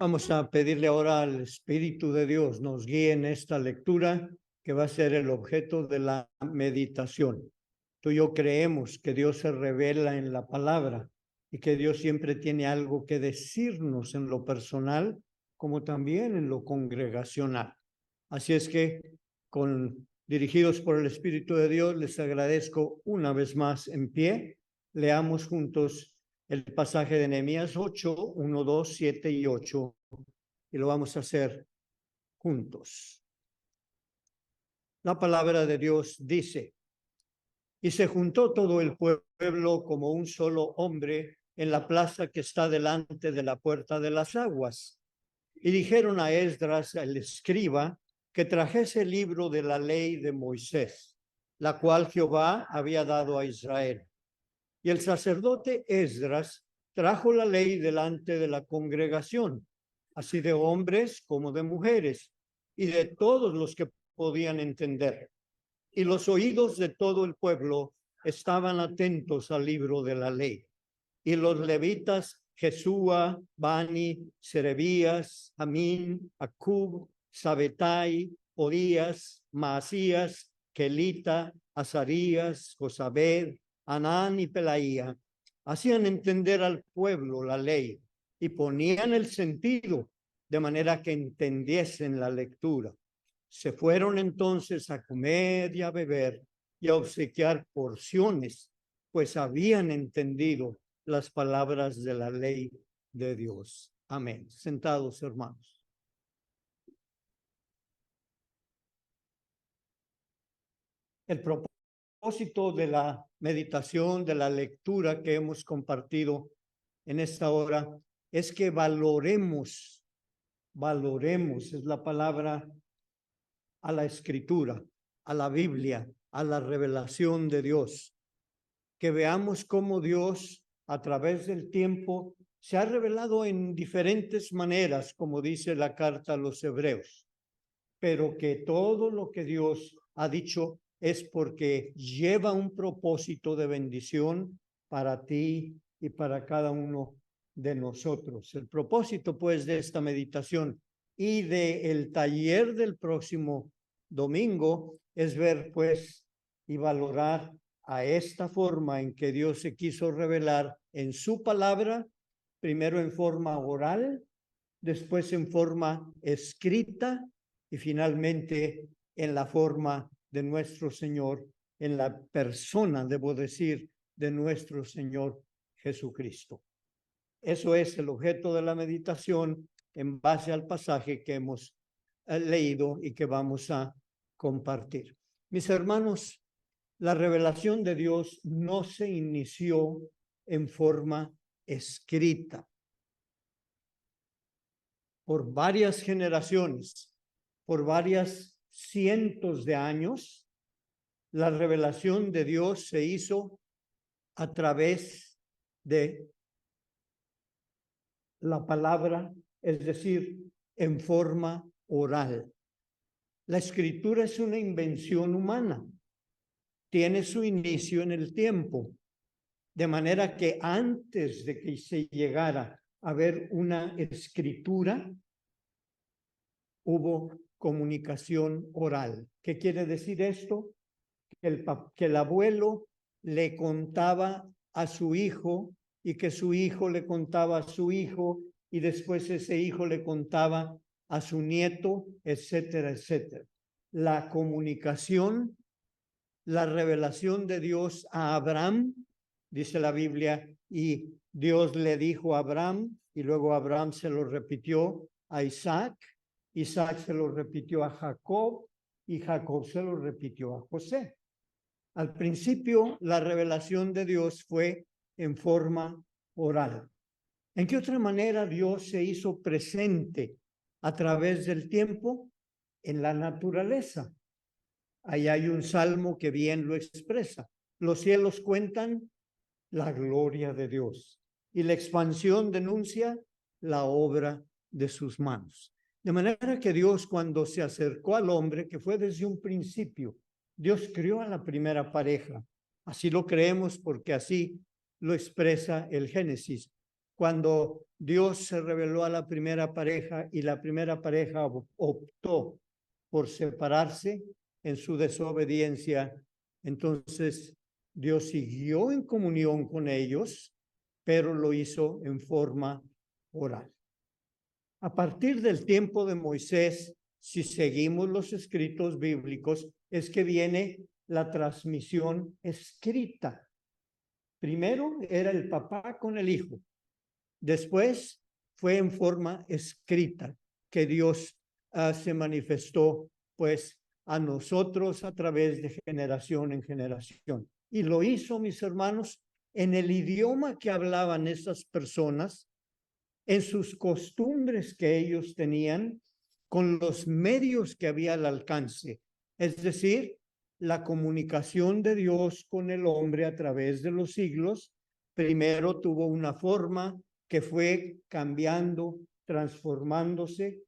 Vamos a pedirle ahora al Espíritu de Dios nos guíe en esta lectura que va a ser el objeto de la meditación. Tú y yo creemos que Dios se revela en la palabra y que Dios siempre tiene algo que decirnos en lo personal como también en lo congregacional. Así es que, dirigidos por el Espíritu de Dios, les agradezco una vez más en pie. Leamos juntos el pasaje de Nehemías 8, 1, 2, 7 y 8, y lo vamos a hacer juntos. La palabra de Dios dice: y se juntó todo el pueblo como un solo hombre en la plaza que está delante de la puerta de las aguas. Y dijeron a Esdras, el escriba, que trajese el libro de la ley de Moisés, la cual Jehová había dado a Israel. Y el sacerdote Esdras trajo la ley delante de la congregación, así de hombres como de mujeres, y de todos los que podían entender. Y los oídos de todo el pueblo estaban atentos al libro de la ley. Y los levitas Jesúa, Bani, Serebías, Amín, Acub, Sabetai, Odías, Maasías, Kelita, Azarías, Josabed, Anán y Pelaía hacían entender al pueblo la ley y ponían el sentido de manera que entendiesen la lectura. Se fueron entonces a comer y a beber y a obsequiar porciones, pues habían entendido las palabras de la ley de Dios. Amén. Sentados, hermanos. El propósito de la meditación, de la lectura que hemos compartido en esta hora, es que valoremos, es la palabra, a la Escritura, a la Biblia, a la revelación de Dios. Que veamos cómo Dios, a través del tiempo, se ha revelado en diferentes maneras, como dice la carta a los Hebreos, pero que todo lo que Dios ha dicho es porque lleva un propósito de bendición para ti y para cada uno de nosotros. El propósito, pues, de esta meditación y del taller del próximo domingo es ver, pues, y valorar a esta forma en que Dios se quiso revelar en su palabra, primero en forma oral, después en forma escrita y finalmente en la forma de nuestro Señor, en la persona, debo decir, de nuestro Señor Jesucristo. Eso es el objeto de la meditación en base al pasaje que hemos leído y que vamos a compartir. Mis hermanos, la revelación de Dios no se inició en forma escrita. Por varias generaciones, por varias cientos de años, la revelación de Dios se hizo a través de la palabra, es decir, en forma oral. La escritura es una invención humana. Tiene su inicio en el tiempo, de manera que antes de que se llegara a ver una escritura, hubo comunicación oral. ¿Qué quiere decir esto? Que el abuelo le contaba a su hijo y que su hijo le contaba a su hijo y después ese hijo le contaba a su nieto, etcétera, etcétera. La comunicación, la revelación de Dios a Abraham, dice la Biblia, y Dios le dijo a Abraham y luego Abraham se lo repitió a Isaac, Isaac se lo repitió a Jacob y Jacob se lo repitió a José. Al principio, la revelación de Dios fue en forma oral. ¿En qué otra manera Dios se hizo presente a través del tiempo? En la naturaleza. Ahí hay un salmo que bien lo expresa. Los cielos cuentan la gloria de Dios y la expansión denuncia la obra de sus manos. De manera que Dios, cuando se acercó al hombre, que fue desde un principio, Dios crió a la primera pareja. Así lo creemos porque así lo expresa el Génesis. cuando Dios se reveló a la primera pareja y la primera pareja optó por separarse en su desobediencia, entonces Dios siguió en comunión con ellos, pero lo hizo en forma oral. A partir del tiempo de Moisés, si seguimos los escritos bíblicos, es que viene la transmisión escrita. Primero era el papá con el hijo. Después fue en forma escrita que Dios se manifestó pues a nosotros a través de generación en generación. Y lo hizo, mis hermanos, en el idioma que hablaban esas personas, en sus costumbres que ellos tenían, con los medios que había al alcance. Es decir, la comunicación de Dios con el hombre a través de los siglos, primero tuvo una forma que fue cambiando, transformándose,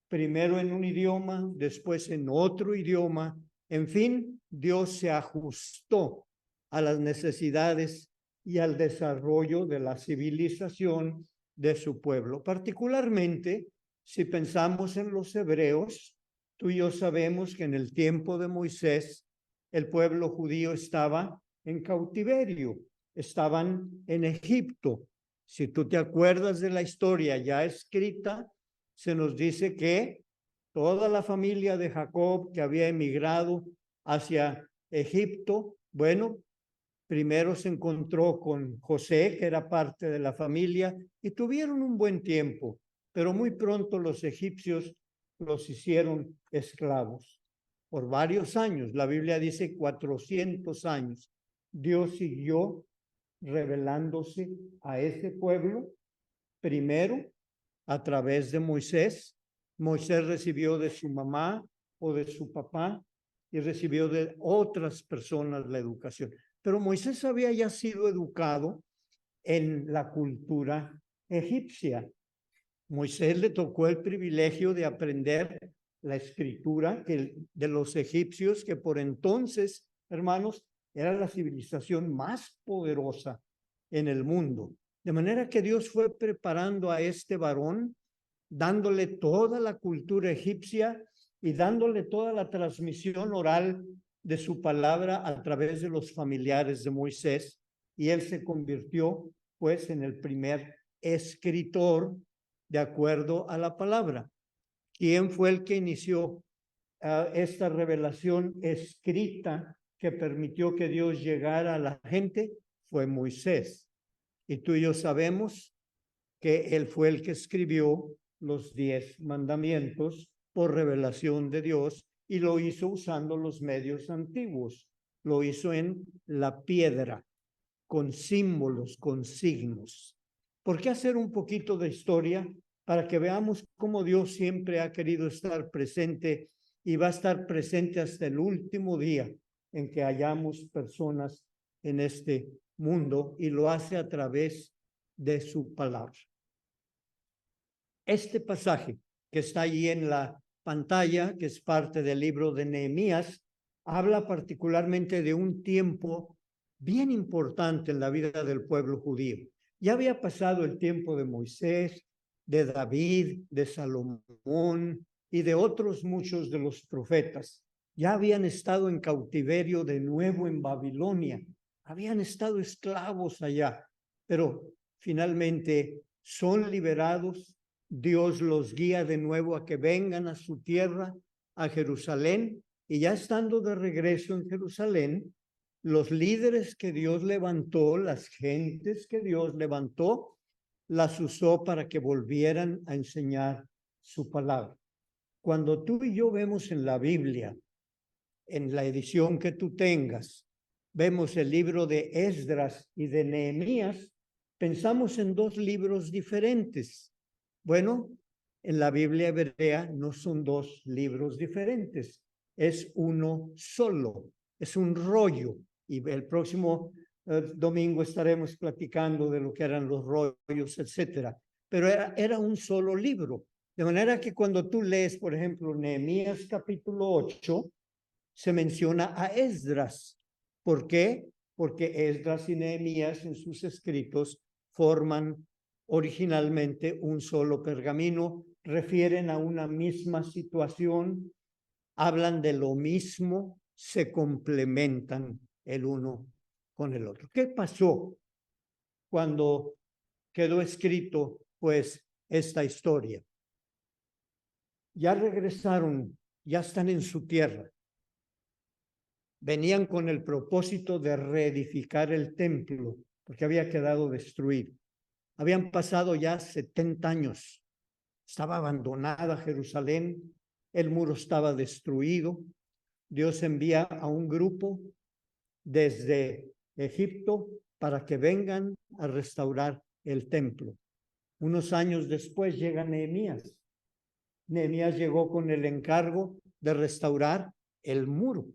primero en un idioma, después en otro idioma. En fin, Dios se ajustó a las necesidades y al desarrollo de la civilización de su pueblo. Particularmente, si pensamos en los hebreos, tú y yo sabemos que en el tiempo de Moisés, el pueblo judío estaba en cautiverio, estaban en Egipto. Si tú te acuerdas de la historia ya escrita, se nos dice que toda la familia de Jacob que había emigrado hacia Egipto, bueno, primero se encontró con José, que era parte de la familia, y tuvieron un buen tiempo, pero muy pronto los egipcios los hicieron esclavos. Por varios años, la Biblia dice 400 años, Dios siguió revelándose a ese pueblo, primero a través de Moisés. Moisés recibió de su mamá o de su papá y recibió de otras personas la educación. Pero Moisés había ya sido educado en la cultura egipcia. Moisés le tocó el privilegio de aprender la escritura de los egipcios, que por entonces, hermanos, era la civilización más poderosa en el mundo. De manera que Dios fue preparando a este varón, dándole toda la cultura egipcia y dándole toda la transmisión oral de su palabra a través de los familiares de Moisés. Y él se convirtió, pues, en el primer escritor de acuerdo a la palabra. ¿Quién fue el que inició esta revelación escrita que permitió que Dios llegara a la gente? Fue Moisés. Y tú y yo sabemos que él fue el que escribió los 10 mandamientos por revelación de Dios y lo hizo usando los medios antiguos. Lo hizo en la piedra, con símbolos, con signos. ¿Por qué hacer un poquito de historia? Para que veamos cómo Dios siempre ha querido estar presente y va a estar presente hasta el último día en que hayamos personas en este mundo, y lo hace a través de su palabra. Este pasaje que está allí en la pantalla, que es parte del libro de Nehemías, habla particularmente de un tiempo bien importante en la vida del pueblo judío. Ya había pasado el tiempo de Moisés, de David, de Salomón y de otros muchos de los profetas. Ya habían estado en cautiverio de nuevo en Babilonia. Habían estado esclavos allá, pero finalmente son liberados. Dios los guía de nuevo a que vengan a su tierra, a Jerusalén, y ya estando de regreso en Jerusalén, los líderes que Dios levantó, las gentes que Dios levantó, las usó para que volvieran a enseñar su palabra. Cuando tú y yo vemos en la Biblia, en la edición que tú tengas, vemos el libro de Esdras y de Nehemías, pensamos en dos libros diferentes. Bueno, en la Biblia hebrea no son dos libros diferentes, es uno solo, es un rollo. Y el próximo domingo estaremos platicando de lo que eran los rollos, etcétera. Pero era un solo libro. De manera que cuando tú lees, por ejemplo, Nehemías capítulo 8, se menciona a Esdras. ¿Por qué? Porque Esdras y Nehemías en sus escritos forman originalmente un solo pergamino, refieren a una misma situación, hablan de lo mismo, se complementan el uno con el otro. ¿Qué pasó cuando quedó escrito, pues, esta historia? Ya regresaron, ya están en su tierra. Venían con el propósito de reedificar el templo, porque había quedado destruido. Habían pasado ya 70 años. Estaba abandonada Jerusalén, el muro estaba destruido. Dios envía a un grupo desde Egipto para que vengan a restaurar el templo. Unos años después llega Nehemías. Nehemías llegó con el encargo de restaurar el muro,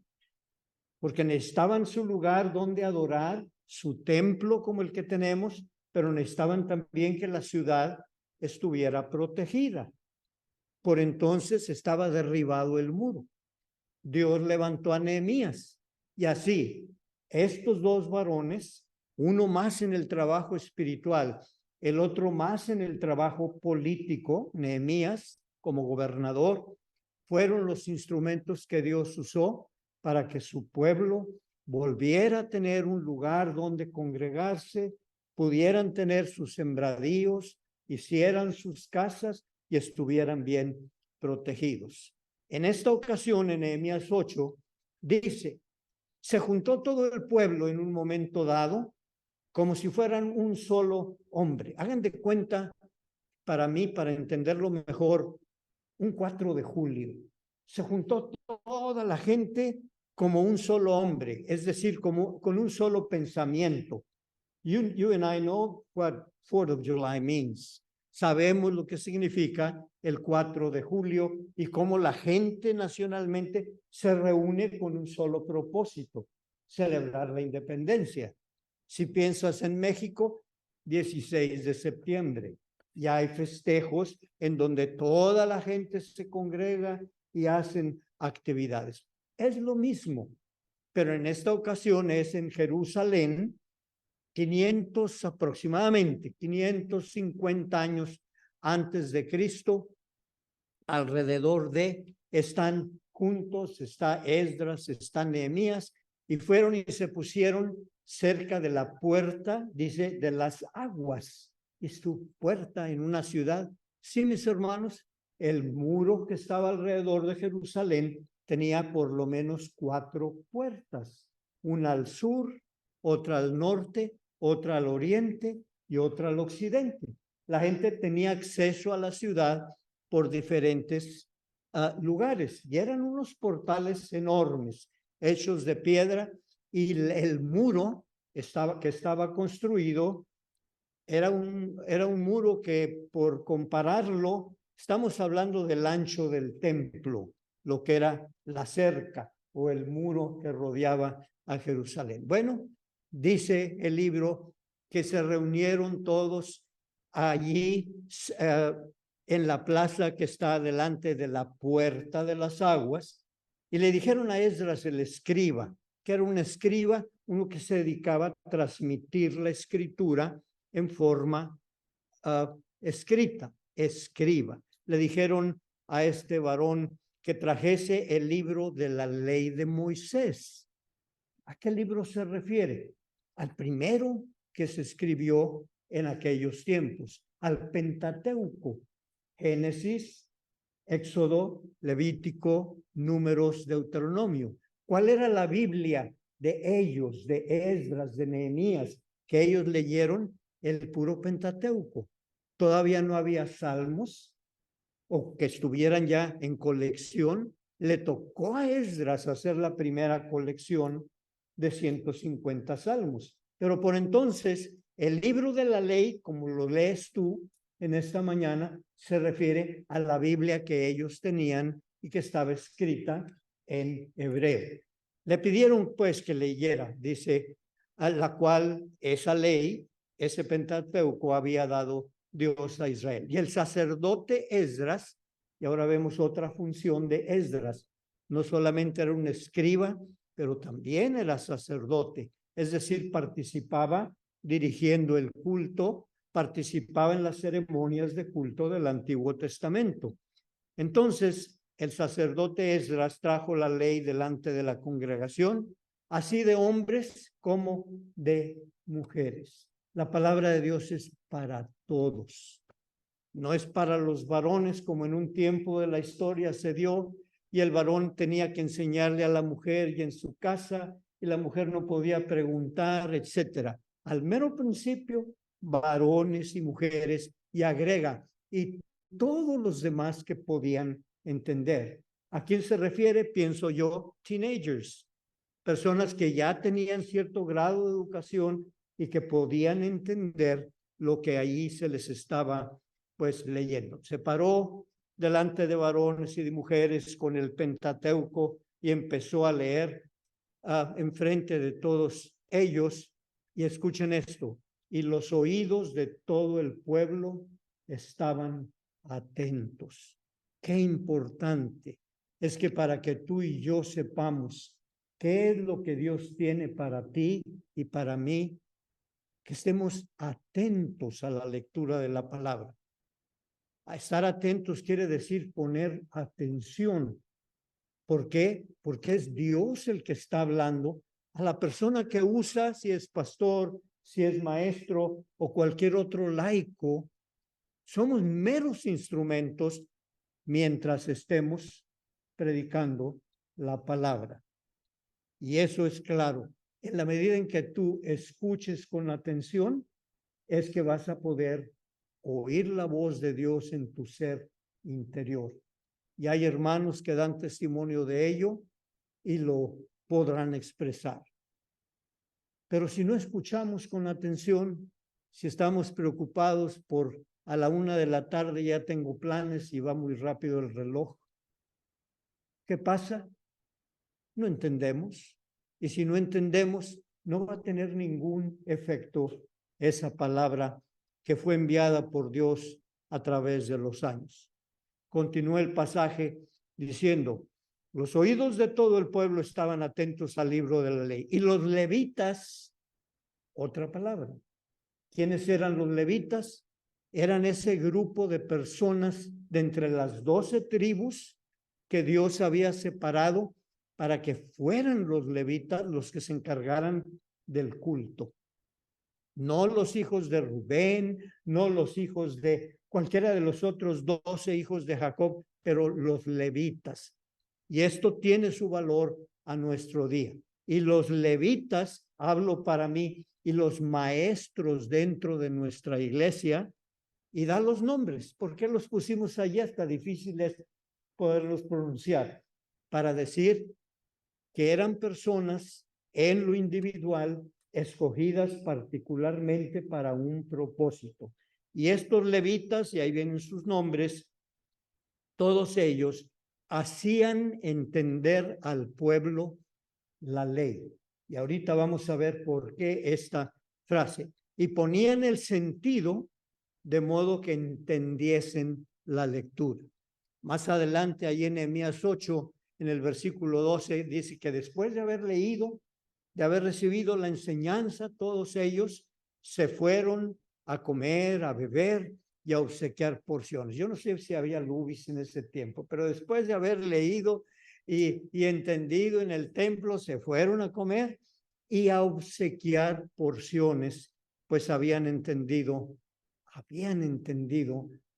porque necesitaban su lugar donde adorar, su templo como el que tenemos, pero necesitaban también que la ciudad estuviera protegida. Por entonces estaba derribado el muro. Dios levantó a Nehemías y así estos dos varones, uno más en el trabajo espiritual, el otro más en el trabajo político, Nehemías como gobernador, fueron los instrumentos que Dios usó para que su pueblo volviera a tener un lugar donde congregarse, pudieran tener sus sembradíos, hicieran sus casas y estuvieran bien protegidos. En esta ocasión, en Nehemías 8, dice, se juntó todo el pueblo en un momento dado, como si fueran un solo hombre. Hagan de cuenta, para mí, para entenderlo mejor, un 4 de julio. Se juntó toda la gente como un solo hombre, es decir, como con un solo pensamiento. You and I know what 4th of July means. Sabemos lo que significa el 4 de julio y cómo la gente nacionalmente se reúne con un solo propósito, celebrar la independencia. Si piensas en México, 16 de septiembre, ya hay festejos en donde toda la gente se congrega y hacen actividades. Es lo mismo, pero en esta ocasión es en Jerusalén, 500 aproximadamente, 550 años antes de Cristo, alrededor de, están juntos, está Esdras, está Nehemías, y fueron y se pusieron cerca de la puerta, dice, de las aguas. Es tu puerta en una ciudad. Sí, mis hermanos, el muro que estaba alrededor de Jerusalén tenía por lo menos 4 puertas, una al sur, otra al norte, otra al oriente y otra al occidente. La gente tenía acceso a la ciudad por diferentes lugares y eran unos portales enormes, hechos de piedra, y el muro que estaba construido era un muro que, por compararlo, estamos hablando del ancho del templo, lo que era la cerca o el muro que rodeaba a Jerusalén. Bueno, dice el libro que se reunieron todos allí en la plaza que está delante de la puerta de las aguas, y le dijeron a Esdras el escriba, que era un escriba, uno que se dedicaba a transmitir la escritura en forma escrita, escriba. Le dijeron a este varón que trajese el libro de la ley de Moisés. ¿A qué libro se refiere? Al primero que se escribió en aquellos tiempos, al Pentateuco, Génesis, Éxodo, Levítico, Números, Deuteronomio. ¿Cuál era la Biblia de ellos, de Esdras, de Nehemías, que ellos leyeron? El puro Pentateuco. Todavía no había salmos o que estuvieran ya en colección. Le tocó a Esdras hacer la primera colección de 150 salmos. Pero por entonces, el libro de la ley, como lo lees tú en esta mañana, se refiere a la Biblia que ellos tenían y que estaba escrita en hebreo. Le pidieron pues que leyera, dice, a la cual esa ley, ese Pentateuco había dado Dios a Israel. Y el sacerdote Esdras, y ahora vemos otra función de Esdras, no solamente era un escriba, pero también era sacerdote, es decir, participaba dirigiendo el culto, participaba en las ceremonias de culto del Antiguo Testamento. Entonces, el sacerdote Esdras trajo la ley delante de la congregación, así de hombres como de mujeres. La palabra de Dios es para todos. No es para los varones como en un tiempo de la historia se dio y el varón tenía que enseñarle a la mujer y en su casa y la mujer no podía preguntar, etcétera. Al mero principio, varones y mujeres y agrega, y todos los demás que podían entender. ¿A quién se refiere? Pienso yo, teenagers, personas que ya tenían cierto grado de educación y que podían entender lo que ahí se les estaba pues leyendo. Se paró delante de varones y de mujeres con el Pentateuco y empezó a leer enfrente de todos ellos. Y escuchen esto, y los oídos de todo el pueblo estaban atentos. Qué importante es que para que tú y yo sepamos qué es lo que Dios tiene para ti y para mí, que estemos atentos a la lectura de la palabra. A estar atentos quiere decir poner atención. ¿Por qué? Porque es Dios el que está hablando a la persona que usa, si es pastor, si es maestro o cualquier otro laico. Somos meros instrumentos mientras estemos predicando la palabra. Y eso es claro. En la medida en que tú escuches con atención, es que vas a poder oír la voz de Dios en tu ser interior. Y hay hermanos que dan testimonio de ello y lo podrán expresar. Pero si no escuchamos con atención, si estamos preocupados por a la 1 de la tarde ya tengo planes y va muy rápido el reloj, ¿qué pasa? No entendemos. Y si no entendemos, no va a tener ningún efecto esa palabra que fue enviada por Dios a través de los años. Continúa el pasaje diciendo, los oídos de todo el pueblo estaban atentos al libro de la ley. Y los levitas, otra palabra. ¿Quiénes eran los levitas? Eran ese grupo de personas de entre las 12 tribus que Dios había separado para que fueran los levitas los que se encargaran del culto. No los hijos de Rubén, no los hijos de cualquiera de los otros 12 hijos de Jacob, pero los levitas. Y esto tiene su valor a nuestro día. Y los levitas, hablo para mí, y los maestros dentro de nuestra iglesia, y da los nombres. ¿Por qué los pusimos allí? Hasta difícil es poderlos pronunciar. Para decir que eran personas en lo individual escogidas particularmente para un propósito. Y estos levitas, y ahí vienen sus nombres, todos ellos hacían entender al pueblo la ley. Y ahorita vamos a ver por qué esta frase. Y ponían el sentido de modo que entendiesen la lectura. Más adelante, ahí en Nehemías 8, en el versículo 12, dice que después de haber leído, de haber recibido la enseñanza, todos ellos se fueron a comer, a beber y a obsequiar porciones. Yo no sé si había lubis en ese tiempo, pero después de haber leído y entendido en el templo, se fueron a comer y a obsequiar porciones, pues habían entendido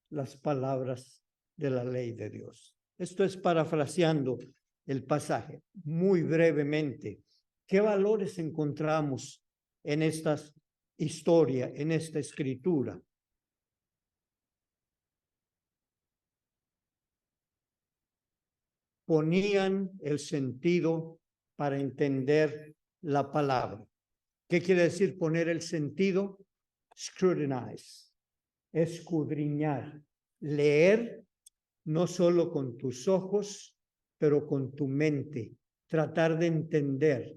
las palabras de la ley de Dios. Esto es parafraseando el pasaje muy brevemente. ¿Qué valores encontramos en esta historia, en esta escritura? Ponían el sentido para entender la palabra. ¿Qué quiere decir poner el sentido? Scrutinize, escudriñar, leer no solo con tus ojos, pero con tu mente, tratar de entender.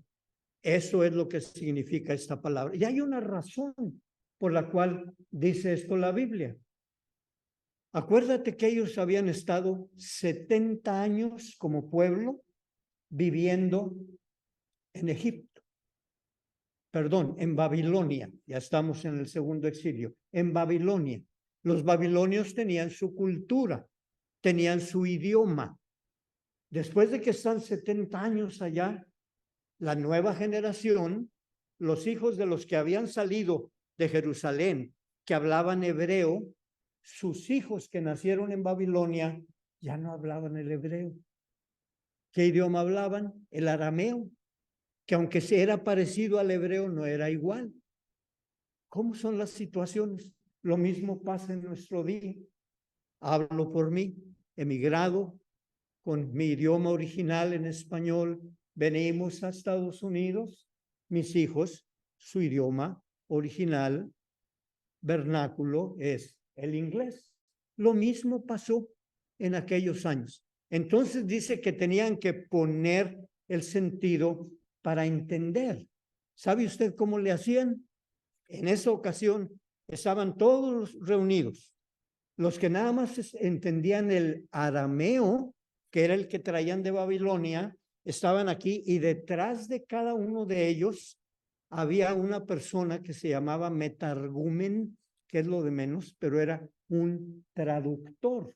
Eso es lo que significa esta palabra. Y hay una razón por la cual dice esto la Biblia. Acuérdate que ellos habían estado 70 años como pueblo viviendo en Egipto. perdón, en Babilonia, ya estamos en el segundo exilio, en Babilonia. Los babilonios tenían su cultura, tenían su idioma. Después de que están 70 años allá, la nueva generación, los hijos de los que habían salido de Jerusalén, que hablaban hebreo, sus hijos que nacieron en Babilonia ya no hablaban el hebreo. ¿Qué idioma hablaban? El arameo, que aunque se era parecido al hebreo, no era igual. ¿Cómo son las situaciones? Lo mismo pasa en nuestro día. Hablo por mí, emigrado con mi idioma original en español, venimos a Estados Unidos, mis hijos, su idioma original, vernáculo, es el inglés. Lo mismo pasó en aquellos años. Entonces dice que tenían que poner el sentido para entender. ¿Sabe usted cómo le hacían? En esa ocasión estaban todos reunidos. Los que nada más entendían el arameo, que era el que traían de Babilonia, estaban aquí y detrás de cada uno de ellos había una persona que se llamaba metargumen, que es lo de menos, pero era un traductor.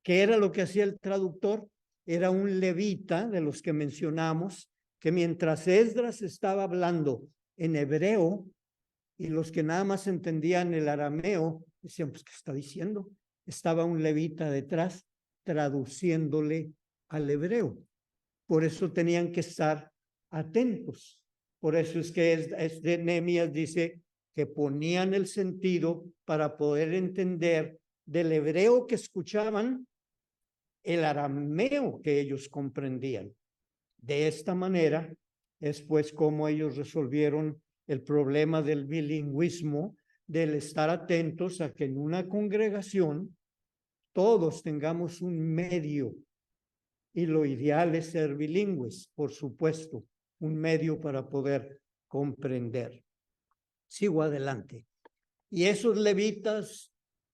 ¿Qué era lo que hacía el traductor? Era un levita de los que mencionamos, que mientras Esdras estaba hablando en hebreo y los que nada más entendían el arameo decían, pues, ¿qué está diciendo? Estaba un levita detrás traduciéndole al hebreo. Por eso tenían que estar atentos. Por eso es que Nehemías dice que ponían el sentido para poder entender del hebreo que escuchaban el arameo que ellos comprendían. De esta manera es pues como ellos resolvieron el problema del bilingüismo, del estar atentos a que en una congregación todos tengamos un medio, y lo ideal es ser bilingües, por supuesto, un medio para poder comprender. Sigo adelante. Y esos levitas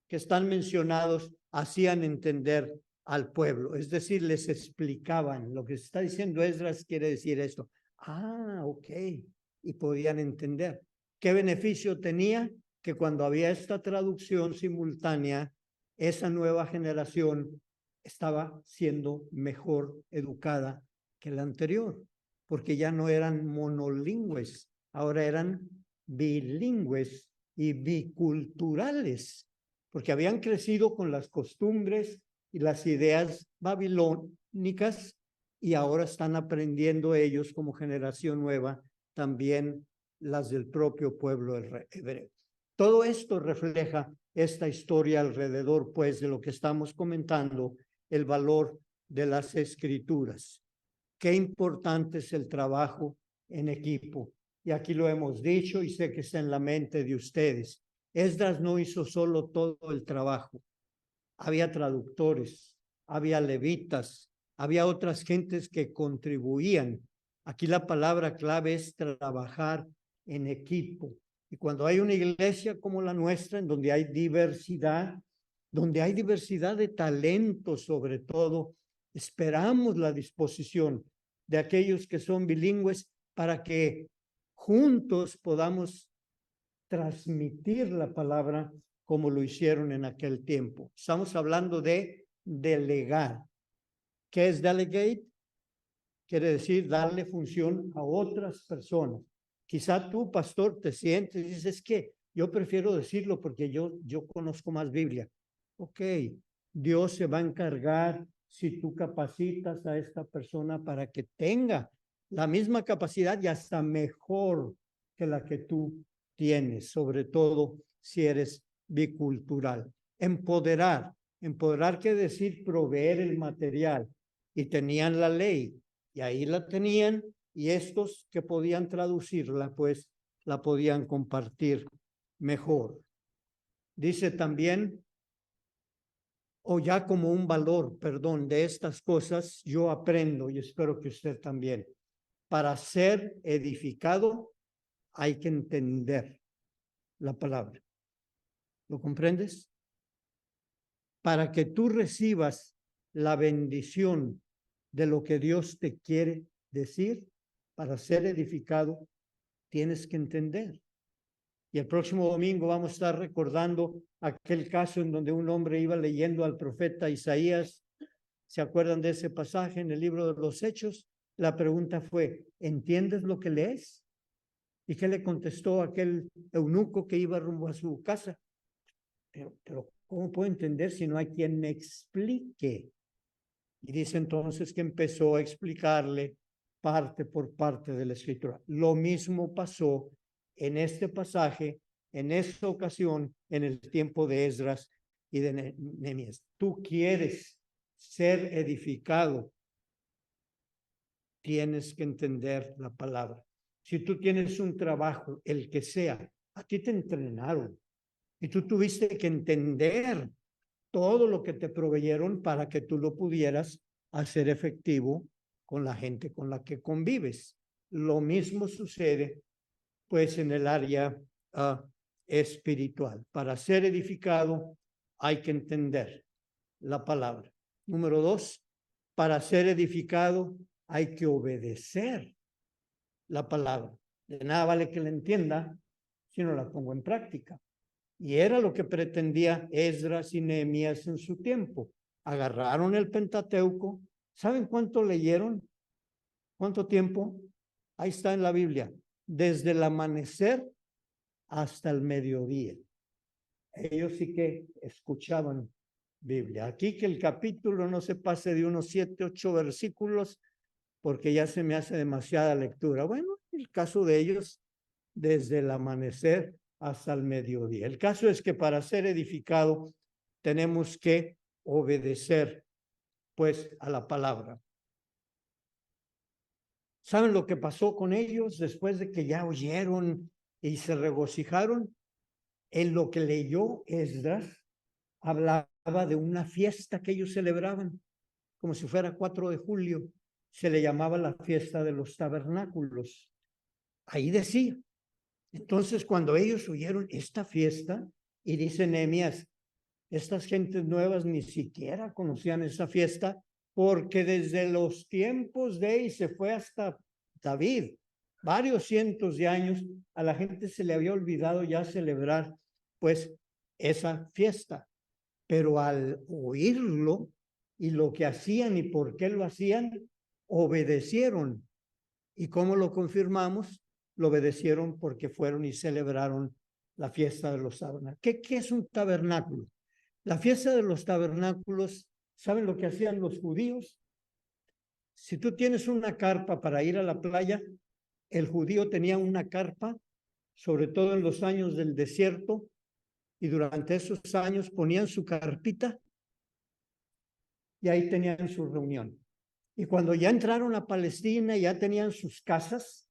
que están mencionados hacían entender al pueblo, es decir, les explicaban lo que se está diciendo Esdras quiere decir esto. Ah, ok, y podían entender. ¿Qué beneficio tenía? Que cuando había esta traducción simultánea, esa nueva generación estaba siendo mejor educada que la anterior, porque ya no eran monolingües, ahora eran bilingües y biculturales, porque habían crecido con las costumbres y las ideas babilónicas y ahora están aprendiendo ellos como generación nueva también las del propio pueblo hebreo. Todo esto refleja esta historia alrededor, pues, de lo que estamos comentando, el valor de las escrituras. Qué importante es el trabajo en equipo. Y aquí lo hemos dicho y sé que está en la mente de ustedes. Esdras no hizo solo todo el trabajo. Había traductores, había levitas, había otras gentes que contribuían. Aquí la palabra clave es trabajar en equipo. Y cuando hay una iglesia como la nuestra, en donde hay diversidad de talentos sobre todo, esperamos la disposición de aquellos que son bilingües para que juntos podamos transmitir la palabra como lo hicieron en aquel tiempo. Estamos hablando de delegar. ¿Qué es delegate? Quiere decir darle función a otras personas. Quizá tú, pastor, te sientes y dices, es que yo prefiero decirlo porque yo conozco más Biblia. Ok, Dios se va a encargar si tú capacitas a esta persona para que tenga la misma capacidad y hasta mejor que la que tú tienes, sobre todo si eres bicultural. Empoderar. Empoderar quiere decir proveer el material. Y tenían la ley, y ahí la tenían, y estos que podían traducirla, pues la podían compartir mejor. Dice también, o ya como un valor, perdón, de estas cosas, yo aprendo, y espero que usted también, para ser edificado hay que entender la palabra. ¿Lo comprendes? Para que tú recibas la bendición de lo que Dios te quiere decir, para ser edificado, tienes que entender. Y el próximo domingo vamos a estar recordando aquel caso en donde un hombre iba leyendo al profeta Isaías. ¿Se acuerdan de ese pasaje en el libro de los Hechos? La pregunta fue, ¿entiendes lo que lees? ¿Y qué le contestó aquel eunuco que iba rumbo a su casa? Pero ¿cómo puedo entender si no hay quien me explique? Y dice entonces que empezó a explicarle parte por parte de la escritura. Lo mismo pasó en este pasaje, en esta ocasión, en el tiempo de Esdras y de Nehemías. Tú quieres ser edificado, tienes que entender la palabra. Si tú tienes un trabajo, el que sea, a ti te entrenaron y tú tuviste que entender todo lo que te proveyeron para que tú lo pudieras hacer efectivo con la gente con la que convives. Lo mismo sucede pues en el área espiritual. Para ser edificado hay que entender la palabra. Número 2, para ser edificado hay que obedecer la palabra. De nada vale que la entienda si no la pongo en práctica. Y era lo que pretendía Esdras y Nehemías en su tiempo. Agarraron el Pentateuco. ¿Saben cuánto leyeron? ¿Cuánto tiempo? Ahí está en la Biblia. Desde el amanecer hasta el mediodía. Ellos sí que escuchaban Biblia. Aquí que el capítulo no se pase de unos 7, 8 versículos, porque ya se me hace demasiada lectura. Bueno, el caso de ellos, desde el amanecer hasta el mediodía. El caso es que para ser edificado tenemos que obedecer, pues, a la palabra. ¿Saben lo que pasó con ellos después de que ya oyeron y se regocijaron? En lo que leyó Esdras, hablaba de una fiesta que ellos celebraban, como si fuera 4 de julio. Se le llamaba la fiesta de los tabernáculos. Ahí decía. Entonces, cuando ellos oyeron esta fiesta, y dice Nehemías, estas gentes nuevas ni siquiera conocían esa fiesta, porque desde los tiempos de y se fue hasta David, varios cientos de años, a la gente se le había olvidado ya celebrar, pues, esa fiesta. Pero al oírlo y lo que hacían y por qué lo hacían, obedecieron. ¿Y cómo lo confirmamos? Lo obedecieron porque fueron y celebraron la fiesta de los tabernáculos. ¿Qué es un tabernáculo? La fiesta de los tabernáculos, ¿saben lo que hacían los judíos? Si tú tienes una carpa para ir a la playa, el judío tenía una carpa, sobre todo en los años del desierto, y durante esos años ponían su carpita y ahí tenían su reunión. Y cuando ya entraron a Palestina, ya tenían sus casas,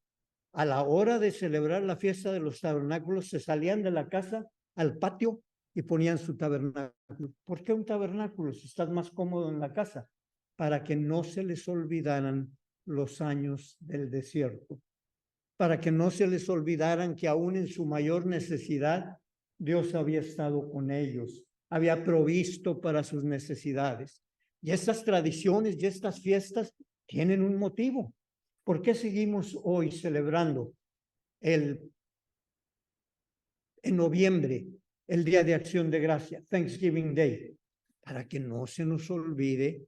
a la hora de celebrar la fiesta de los tabernáculos, se salían de la casa al patio y ponían su tabernáculo. ¿Por qué un tabernáculo? Si estás más cómodo en la casa, para que no se les olvidaran los años del desierto, para que no se les olvidaran que aún en su mayor necesidad, Dios había estado con ellos, había provisto para sus necesidades. Y estas tradiciones y estas fiestas tienen un motivo. ¿Por qué seguimos hoy celebrando en noviembre el Día de Acción de Gracia, Thanksgiving Day? Para que no se nos olvide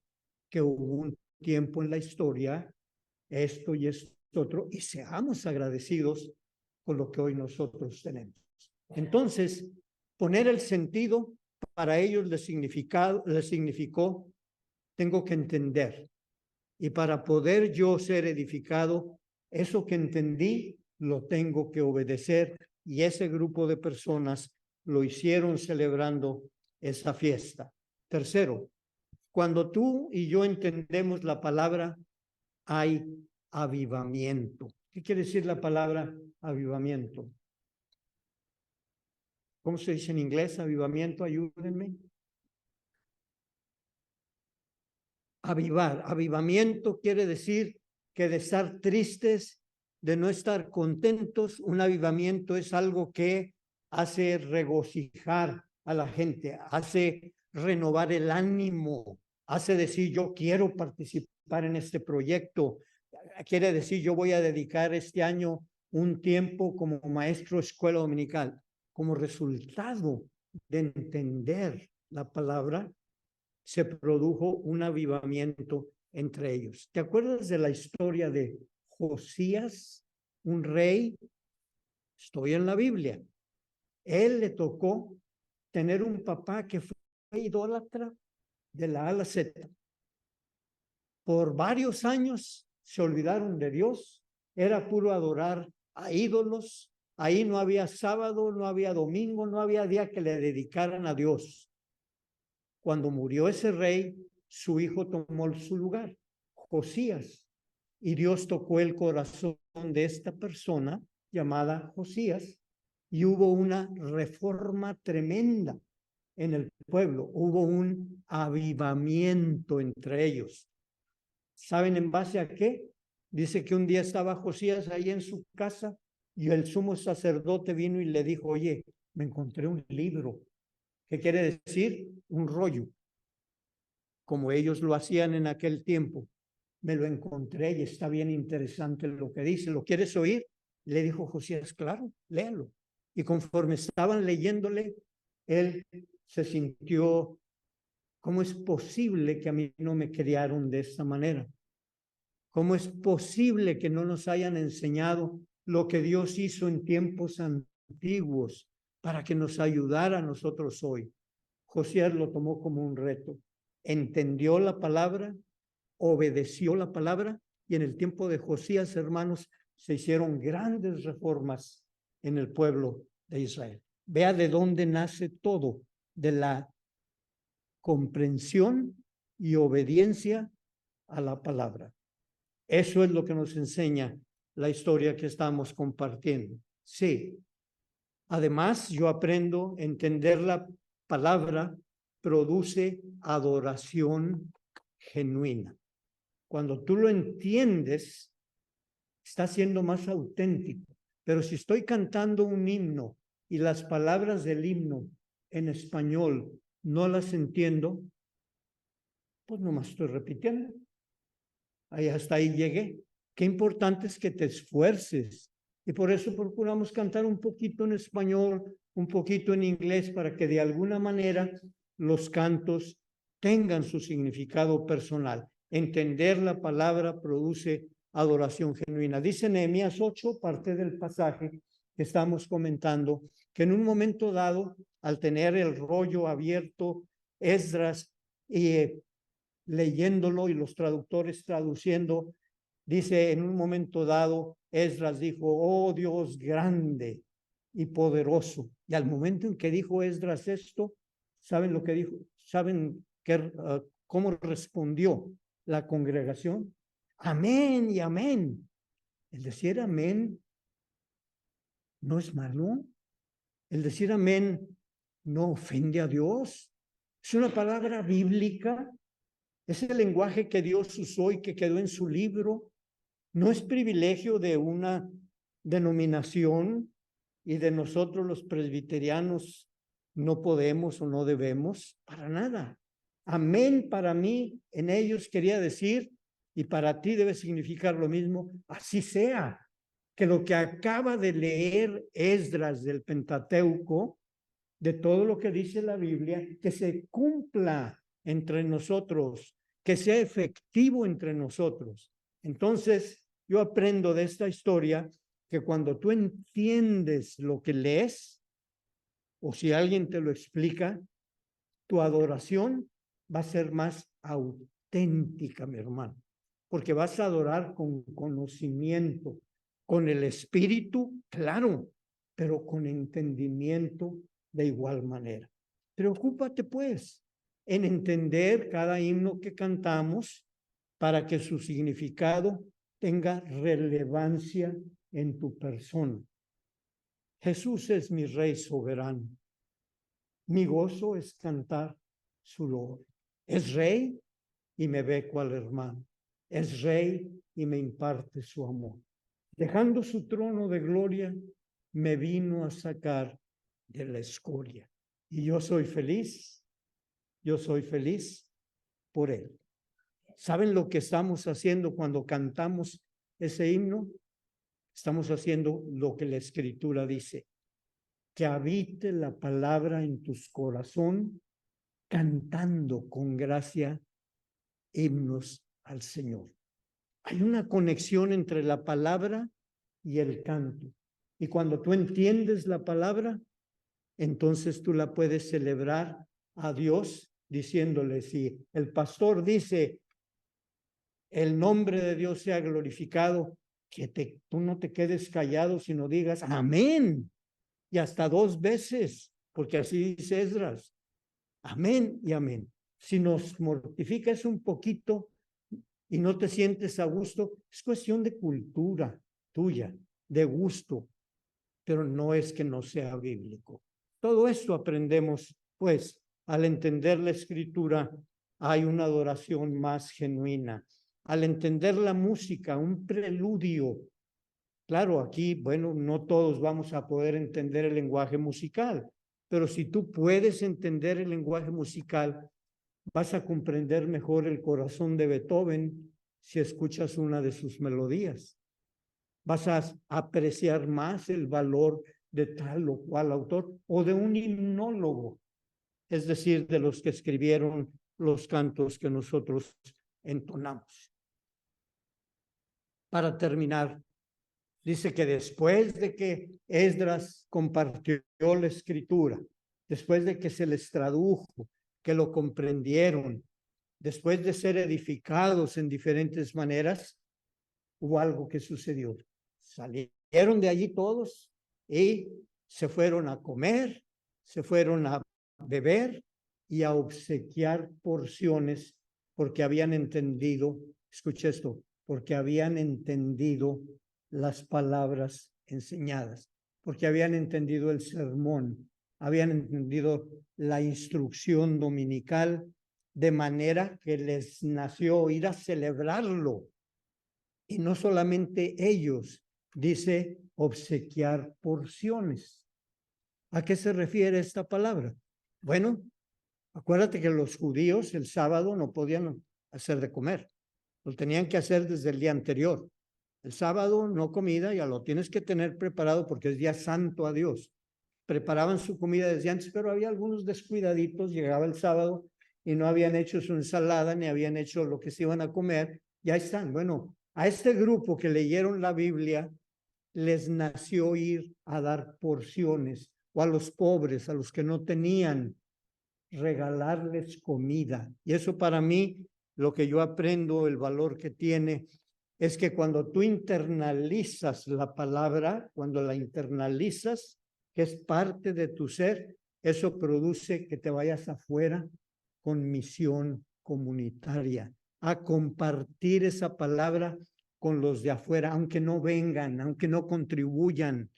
que hubo un tiempo en la historia, esto y esto otro, y seamos agradecidos con lo que hoy nosotros tenemos. Entonces, poner el sentido para ellos les significó, tengo que entender. Y para poder yo ser edificado, eso que entendí, lo tengo que obedecer. Y ese grupo de personas lo hicieron celebrando esa fiesta. Tercero, cuando tú y yo entendemos la palabra, hay avivamiento. ¿Qué quiere decir la palabra avivamiento? ¿Cómo se dice en inglés avivamiento? Ayúdenme. Avivar. Avivamiento quiere decir que de estar tristes, de no estar contentos, un avivamiento es algo que hace regocijar a la gente, hace renovar el ánimo, hace decir yo quiero participar en este proyecto, quiere decir yo voy a dedicar este año un tiempo como maestro de escuela dominical. Como resultado de entender la palabra, se produjo un avivamiento entre ellos. ¿Te acuerdas de la historia de Josías, un rey? Estoy en la Biblia. Él le tocó tener un papá que fue idólatra de la A a la Z. Por varios años se olvidaron de Dios, era puro adorar a ídolos. Ahí no había sábado, no había domingo, no había día que le dedicaran a Dios. Cuando murió ese rey, su hijo tomó su lugar, Josías, y Dios tocó el corazón de esta persona llamada Josías, y hubo una reforma tremenda en el pueblo, hubo un avivamiento entre ellos. ¿Saben en base a qué? Dice que un día estaba Josías ahí en su casa y el sumo sacerdote vino y le dijo, oye, me encontré un libro. ¿Qué quiere decir? Un rollo, como ellos lo hacían en aquel tiempo. Me lo encontré y está bien interesante lo que dice. ¿Lo quieres oír? Le dijo Josías, claro, léalo. Y conforme estaban leyéndole, él se sintió, ¿cómo es posible que a mí no me criaron de esta manera? ¿Cómo es posible que no nos hayan enseñado lo que Dios hizo en tiempos antiguos para que nos ayudara a nosotros hoy? Josías lo tomó como un reto. Entendió la palabra, obedeció la palabra, y en el tiempo de Josías, hermanos, se hicieron grandes reformas en el pueblo de Israel. Vea de dónde nace todo, de la comprensión y obediencia a la palabra. Eso es lo que nos enseña la historia que estamos compartiendo. Sí. Además, yo aprendo a entender la palabra produce adoración genuina. Cuando tú lo entiendes, está siendo más auténtico. Pero si estoy cantando un himno y las palabras del himno en español no las entiendo, pues nomás estoy repitiendo. Ahí hasta ahí llegué. Qué importante es que te esfuerces. Y por eso procuramos cantar un poquito en español, un poquito en inglés, para que de alguna manera los cantos tengan su significado personal. Entender la palabra produce adoración genuina. Dice Nehemías 8, parte del pasaje que estamos comentando, que en un momento dado, al tener el rollo abierto, Esdras leyéndolo y los traductores traduciendo, dice en un momento dado, Esdras dijo, oh Dios grande y poderoso. Y al momento en que dijo Esdras esto, ¿saben lo que dijo? ¿Saben cómo respondió la congregación? Amén y amén. El decir amén no es malo. El decir amén no ofende a Dios. Es una palabra bíblica. Es el lenguaje que Dios usó y que quedó en su libro. No es privilegio de una denominación y de nosotros los presbiterianos no podemos o no debemos, para nada. Amén para mí en ellos quería decir, y para ti debe significar lo mismo, así sea. Que lo que acaba de leer Esdras del Pentateuco, de todo lo que dice la Biblia, que se cumpla entre nosotros, que sea efectivo entre nosotros. Entonces, yo aprendo de esta historia que cuando tú entiendes lo que lees, o si alguien te lo explica, tu adoración va a ser más auténtica, mi hermano, porque vas a adorar con conocimiento, con el espíritu, claro, pero con entendimiento de igual manera. Preocúpate, pues, en entender cada himno que cantamos para que su significado tenga relevancia en tu persona. Jesús es mi Rey soberano. Mi gozo es cantar su loor. Es Rey y me ve cual hermano. Es Rey y me imparte su amor. Dejando su trono de gloria, me vino a sacar de la escoria. Y yo soy feliz por él. ¿Saben lo que estamos haciendo cuando cantamos ese himno? Estamos haciendo lo que la Escritura dice. Que habite la palabra en tu corazón, cantando con gracia himnos al Señor. Hay una conexión entre la palabra y el canto. Y cuando tú entiendes la palabra, entonces tú la puedes celebrar a Dios diciéndole, si el pastor dice, el nombre de Dios sea glorificado, que tú no te quedes callado, sino digas, amén. Y hasta 2 veces, porque así dice Esdras. Amén y amén. Si nos mortificas un poquito y no te sientes a gusto, es cuestión de cultura tuya, de gusto, pero no es que no sea bíblico. Todo esto aprendemos, pues, al entender la Escritura, hay una adoración más genuina. Al entender la música, un preludio. Claro, aquí, bueno, no todos vamos a poder entender el lenguaje musical, pero si tú puedes entender el lenguaje musical, vas a comprender mejor el corazón de Beethoven si escuchas una de sus melodías. Vas a apreciar más el valor de tal o cual autor o de un himnólogo, es decir, de los que escribieron los cantos que nosotros entonamos. Para terminar, dice que después de que Esdras compartió la escritura, después de que se les tradujo, que lo comprendieron, después de ser edificados en diferentes maneras, hubo algo que sucedió. Salieron de allí todos y se fueron a comer, se fueron a beber y a obsequiar porciones porque habían entendido, escucha esto, porque habían entendido las palabras enseñadas, porque habían entendido el sermón, habían entendido la instrucción dominical, de manera que les nació ir a celebrarlo. Y no solamente ellos, dice obsequiar porciones. ¿A qué se refiere esta palabra? Bueno, acuérdate que los judíos el sábado no podían hacer de comer, lo tenían que hacer desde el día anterior. El sábado no comida, ya lo tienes que tener preparado porque es día santo a Dios. Preparaban su comida desde antes, pero había algunos descuidaditos, llegaba el sábado y no habían hecho su ensalada ni habían hecho lo que se iban a comer. Ya están. Bueno, a este grupo que leyeron la Biblia les nació ir a dar porciones, o a los pobres, a los que no tenían, regalarles comida. Y eso para mí, lo que yo aprendo, el valor que tiene, es que cuando tú internalizas la palabra, cuando la internalizas, que es parte de tu ser, eso produce que te vayas afuera con misión comunitaria, a compartir esa palabra con los de afuera, aunque no vengan, aunque no contribuyan.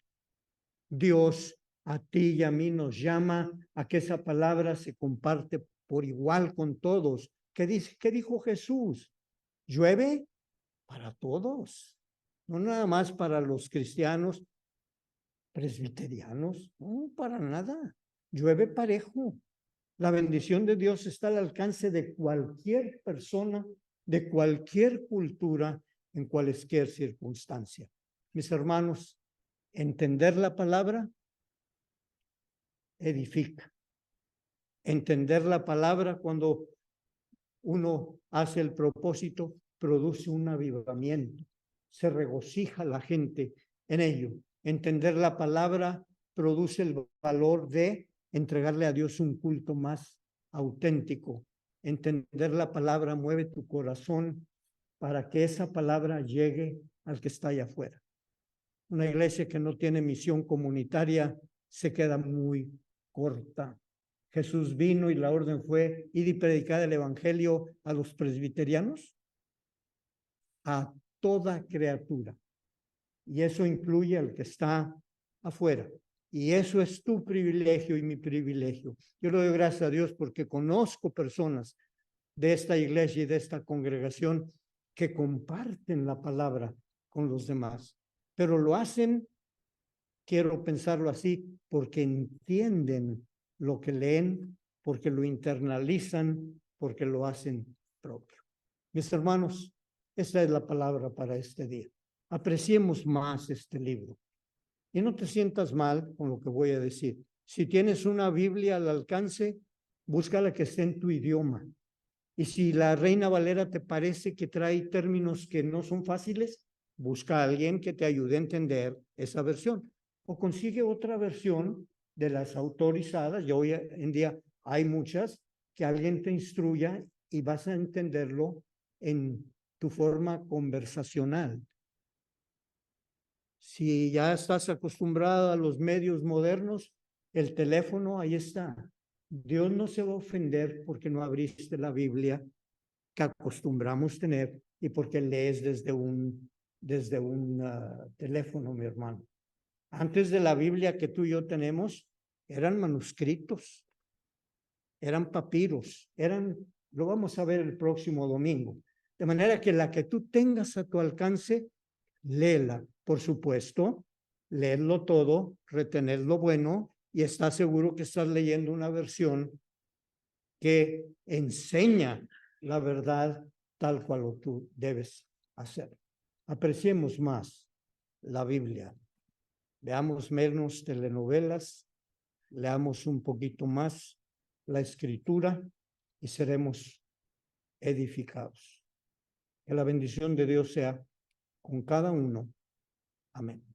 Dios a ti y a mí nos llama a que esa palabra se comparte por igual con todos. ¿Qué dijo Jesús? Llueve para todos, no nada más para los cristianos presbiterianos, no, para nada. Llueve parejo. La bendición de Dios está al alcance de cualquier persona, de cualquier cultura, en cualquier circunstancia. Mis hermanos, entender la palabra edifica. Entender la palabra cuando uno hace el propósito produce un avivamiento. Se regocija la gente en ello. Entender la palabra produce el valor de entregarle a Dios un culto más auténtico. Entender la palabra mueve tu corazón para que esa palabra llegue al que está allá afuera. Una iglesia que no tiene misión comunitaria se queda muy corta. Jesús vino y la orden fue ir y predicar el evangelio a los presbiterianos, a toda criatura. Y eso incluye al que está afuera. Y eso es tu privilegio y mi privilegio. Yo le doy gracias a Dios porque conozco personas de esta iglesia y de esta congregación que comparten la palabra con los demás, pero lo hacen, quiero pensarlo así, porque entienden lo que leen, porque lo internalizan, porque lo hacen propio. Mis hermanos, esta es la palabra para este día. Apreciemos más este libro. Y no te sientas mal con lo que voy a decir. Si tienes una Biblia al alcance, busca la que esté en tu idioma. Y si la Reina Valera te parece que trae términos que no son fáciles, busca a alguien que te ayude a entender esa versión. O consigue otra versión de las autorizadas. Y hoy en día hay muchas que alguien te instruya y vas a entenderlo en tu forma conversacional. Si ya estás acostumbrado a los medios modernos, el teléfono ahí está. Dios no se va a ofender porque no abriste la Biblia que acostumbramos tener y porque lees desde un teléfono, mi hermano. Antes de la Biblia que tú y yo tenemos, eran manuscritos, eran papiros, lo vamos a ver el próximo domingo. De manera que la que tú tengas a tu alcance, léela, por supuesto, leerlo todo, retener lo bueno y estás seguro que estás leyendo una versión que enseña la verdad tal cual tú debes hacer. Apreciemos más la Biblia, veamos menos telenovelas, leamos un poquito más la Escritura y seremos edificados. Que la bendición de Dios sea con cada uno. Amén.